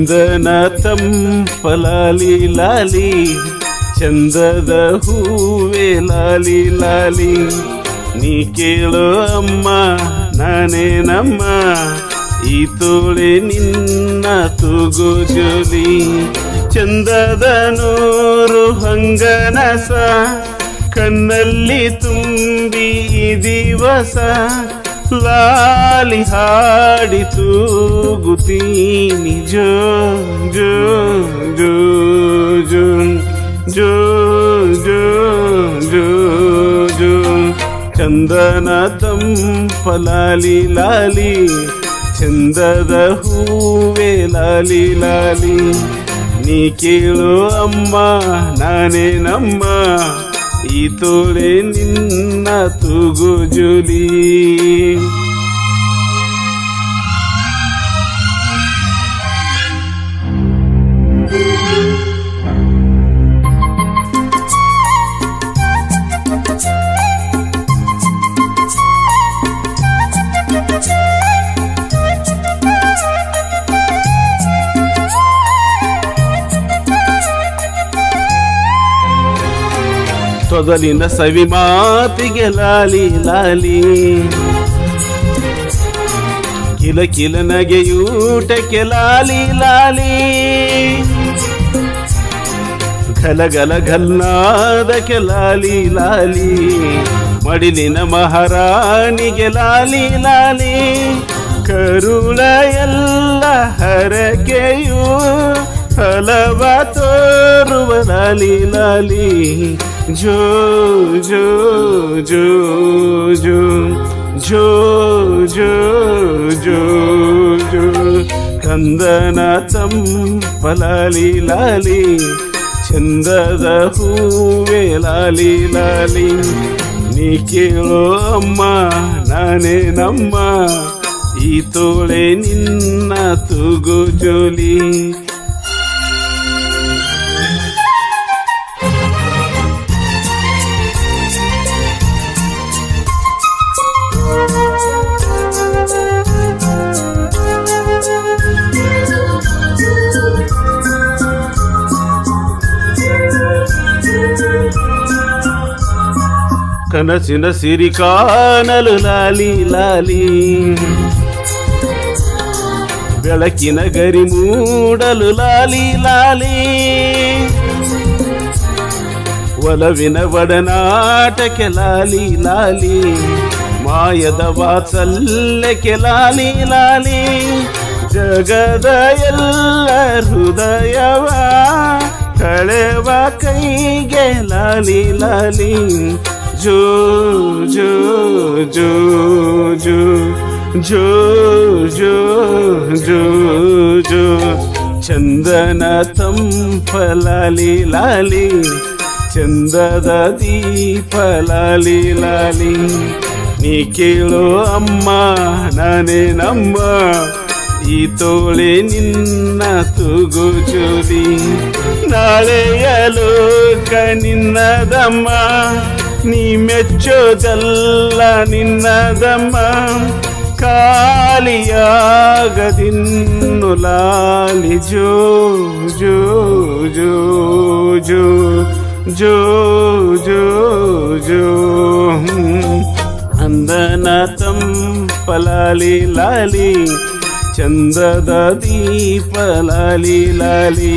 ಚಂದನ ತಂಪಲಾಲಿ ಲಾಲಿ ಚಂದದ ಹೂವೆ ಲಾಲಿ ಲಾಲಿ ನೀ ಕೇಳೋ ಅಮ್ಮ ನಾನೇ ನಮ್ಮ ಈ ತೋಳೆ ನಿನ್ನ ತೂಗು ಜೋಲಿ ಚಂದದ ನೂರು ಹಂಗನಸ ಕಣ್ಣಲ್ಲಿ ತುಂಬಿ ಈ ದಿವಸ ಲಾಲಿ ಹಾಡಿ ತೂಗುತ್ತೀನಿ ಜೋ ಜೋ ಜೋ ಜೋ ಜೋ ಜೋ ಜೋ ಜೋ ಚಂದನ ತಂಪಲಾಲಿ ಲಾಲಿ ಚಂದದ ಹೂವೆ ಲಾಲಿ ಲಾಲಿ ನೀ ಕೇಳೋ ಅಮ್ಮ ನಾನೇ ನಮ್ಮ ಈ ತೋಳೆ ನಿನ್ನ ತೂಗು ಜೋಲಿ ತೊದಲಿನ ಸವಿ ಮಾತಿಗೆ ಲಾಲಿ ಲಾಲಿ ಕಿಲ ಕಿಲ ನಗೆಯೂಟಕ್ಕೆ ಲಾಲಿ ಲಾಲಿ ಘಲ ಘಲ ಘಲ್ನಾದಕ್ಕೆ ಲಾಲಿ ಲಾಲಿ ಮಡಿಲಿನ ಮಹಾರಾಣಿಗೆ ಲಾಲಿ ಲಾಲಿ ಕರುಳ ಎಲ್ಲ ಹರಕೆಯೂ ಹಲವ ತೋರುವ ಲಾಲಿ ಲಾಲಿ ಜೋ ಜೋ ಜೋ ಜೋ ಜೋ ಜೋ ಜೋ ಜೋ ಕಂದನ ತಂಪಲಾಲಿ ಲಾಲಿ ಚಂದದ ಹೂವೆ ಲಾಲಿ ಲಾಲಿ ನೀ ಕೇಳೋ ಅಮ್ಮ ನಾನೇ ನಮ್ಮ ಈ ತೋಳೆ ನಿನ್ನ ತೂಗು ಜೋಲಿ ಕನಸಿನ ಸಿರಿ ಕಾಣಲು ಲಾಲಿ ಲಾಲಿ ಬೆಳಕಿನ ಗರಿ ಮೂಡಲು ಲಾಲಿ ಲಾಲಿ ಒಲವಿನ ಒಡನಾಟಕ್ಕೆ ಲಾಲಿ ಲಾಲಿ ಮಾಯದ ವಾತ್ಸಲ್ಯಕ್ಕೆ ಲಾಲಿ ಲಾಲಿ ಜಗದ ಎಲ್ಲ ಹೃದಯವ ಕಳೆವ ಕೈಗೆ ಲಾಲಿ ಲಾಲಿ ಜೋ ಜೋ ಜೋ ಜೋ ಜೋ ಜೋ ಜೋ ಜೋ ಚಂದನ ತಂಪಲಾಲಿ ಲಾಲಿ ಚಂದದ ದೀಪ ಲಾಲಿ ಲಾಲಿ ನೀ ಕೇಳೋ ಅಮ್ಮ ನಾನೇ ನಮ್ಮ ಈ ತೋಳೆ ನಿನ್ನ ತೂಗು ಜೋಲಿ ನಾಳೆಯ ಲೋಕ ನಿನ್ನದಮ್ಮ ನೀ ಮೆಚ್ಚೋದಲ್ಲ ನಿನ್ನದಮ್ಮ ಕಾಲಿಯಾಗದಿನ್ನು ಲಾಲಿ ಜೋ ಜೋ ಜೋ ಜೋ ಜೋ ಜೋ ಜೋ ಅಂದನ ತಂಪಲಾಲಿ ಲಾಲಿ ಚಂದದ ದೀಪ ಲಾಲಿ ಲಾಲಿ